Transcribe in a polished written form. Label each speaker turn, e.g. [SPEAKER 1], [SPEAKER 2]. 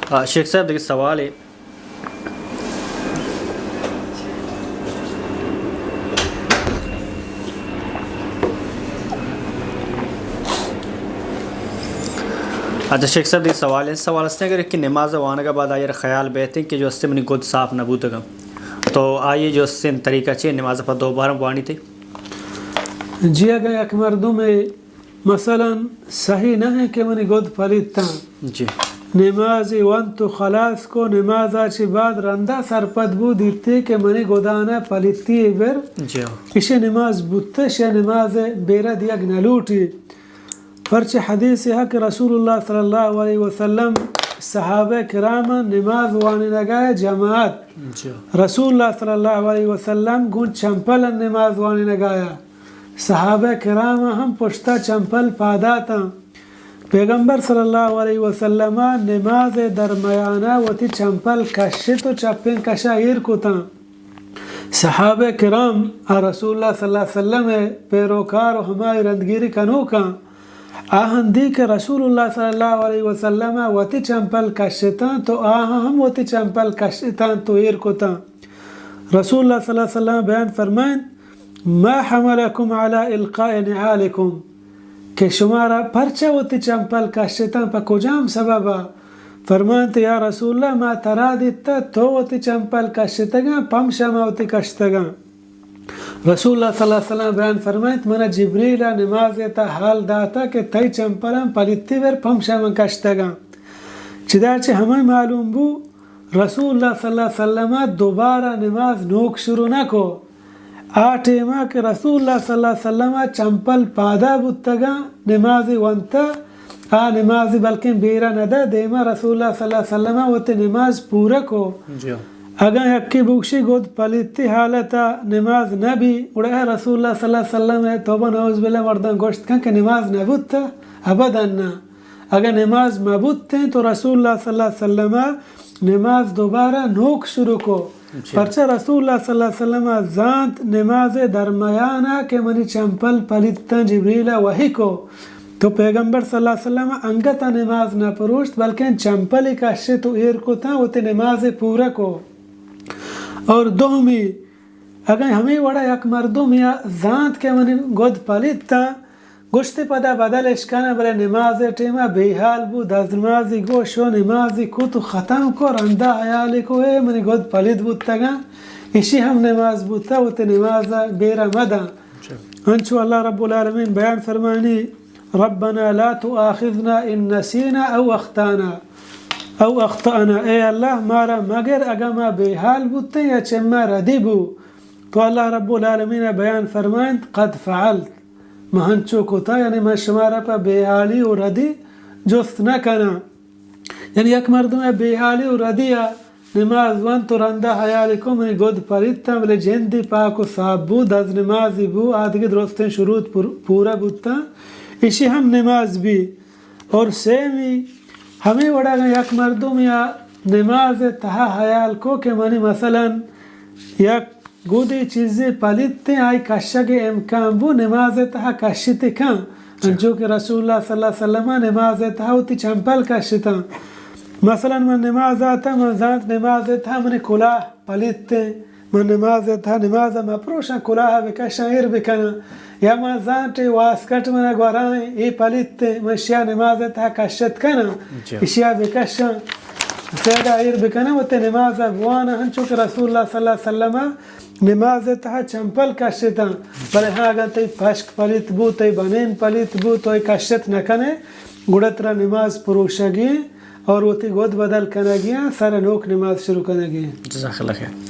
[SPEAKER 1] شیخ صاحب دیکھیے سوال ہے اچھا شیخ صاحب دیکھیے سوال اس نے اگر کہ نماز وانا کے بعد آئیر خیال بیتے کہ جو اس سے منی گود صاف نبوت گا تو آئیے جو اس سے طریقہ چاہیے نماز پر دوبارہ وانی تھی
[SPEAKER 2] جی اگر ایک مردم مثلا صحیح نہ ہے کہ منی گود پلید تا
[SPEAKER 1] جی
[SPEAKER 2] نماز وان تو خلاص کو نماز آچی بعد رندہ سرپد بود دیتے کہ منی گودانا پلیدتی بر
[SPEAKER 1] جی
[SPEAKER 2] اسے نماز بودتش یا نماز بیرد یک نلوٹی پرچہ حدیث ہے کہ رسول اللہ صلی اللہ علیہ وسلم صحابہ کرام نماز وانی نگائے جماعت رسول اللہ صلی اللہ علیہ وسلم گون چمپل نماز وانی نگایا صحابہ کرام ہم پشتا چمپل پاداتا پیغمبر صلی اللہ علیہ وسلم نماز درمیانہ وتی چمپل کشی تو چپین کشا ایر کتا صحابہ کرام رسول اللہ صلی اللہ علیہ وسلم پیروکار و ہماری رندگیری کنو کا آہن دی کہ رسول اللہ صلی اللہ علیہ وسلم وتی چمپل کشتان تو آہاں ہم وتی چمپل کشتان تو ایر کتا رسول اللہ صلی اللہ علیہ وسلم بیان فرمائیں ما حملکم علی القاء نعالکم کہ شمارا پرچہ وتی چمپل کشتان پا کجام سببا فرمائیں تو یا رسول اللہ ما ترا دیتا تو وتی چمپل کشتگا پم شما وتی کشتگا رسول اللہ صلی اللہ علیہ وسلم بیان فرمائیت منا جبریل نماز تا حال داتا کہ تی چمپلم پلیتی ور پم شما کشتگا چدارچہ ہمیں معلوم بو رسول اللہ صلی اللہ علیہ وسلم دوبارہ نماز نوک شروع نہ کو آٹھیما کہ رسول اللہ صلی اللہ علیہ وسلم چمپل پادا بودتگا نماز وانتا نماز بلکہ بیرا ندا دیما رسول اللہ صلی اللہ علیہ وسلم وتے نماز پورا کو اگر یکی بوکشی گود پلیتی حالتا نماز نبی اڑا رسول اللہ صلی اللہ علیہ وسلم توبہ نعوذ باللہ مردان گوشت کن کہ نماز نبود تا ابدا نا اگر نماز مبود تھے تو رسول اللہ صلی اللہ علیہ وسلم نماز دوبارہ نوک شروع کو پرچہ رسول اللہ صلی اللہ علیہ وسلم زانت نماز درمیانہ کہ منی چمپل پلیتا جبریل وحی کو تو پیغمبر صلی اللہ علیہ وسلم انگتا نماز نہ پروشت بلکہ چمپلی کشی تو ایر کو تا وہ تے نماز پورا کو اور دومی اگر ہمیں وڑا یک مردم یا زانت کے منی گود پلید تا گوشت پدا بدل اشکانا بلے نماز ٹیما بیحال بو دز نمازی گوشو نمازی کو تو ختم کو رندہ حیالی کو اے منی گود پلید بودتا گا اسی ہم نماز بودتا وہ تے نماز بیرا مدا انچو اللہ رب العالمین بیان فرمانی ربنا لا تؤاخذنا ان نسینا او اخطانا اے اللہ مارا مگر اگا ما بیحال بودتے یا چما ردی بو تو اللہ رب العالمین بیان فرمائیں قد فعلت مہنچو کتا یعنی میں شمارا پا بیحالی و ردی جست نہ کنا یعنی یک مردم بیحالی و ردی نماز وان تو رندہ حیالی کو منی گود پریتا بلے جندی پاک و صاحب بود از نمازی بو آدھگی درستیں شروط پورا بودتا اسی ہم نماز بھی اور سیمی ہمیں وڑا گا یک مردم یا نماز تہا حیال کو کہ منی مثلا یک گودی چیزیں پلیتے آئی کشا کے امکان بو نماز تہا کشتے کھاں جو کہ رسول اللہ صلی اللہ علیہ وسلم نماز تہا ہوتی چمپل کشتا مثلا من نماز آتا من زانت نماز تہا منی کلاہ پلیتے من نماز تہا نماز مپروشا کلاہ بکشا ایر بکنا یا من زانت واسکٹ من اگوارائیں ای پلیتے من شیعہ نماز تہا کشت کنا اشیاء بکشا سیدہ ایر بکنا وہ تے نماز بوانا ہنچو کہ رسول اللہ صلی اللہ علیہ وسلم نماز تہا چمپل کشتا بلے ہاں اگر تی پشک پلیت بو تی بنین پلیت بو تو کشت نکنے گڑت را نماز پروشگی اور وہ تی گود بدل کنگی سر نوک نماز شروع کنگی
[SPEAKER 1] جزاک اللہ خیر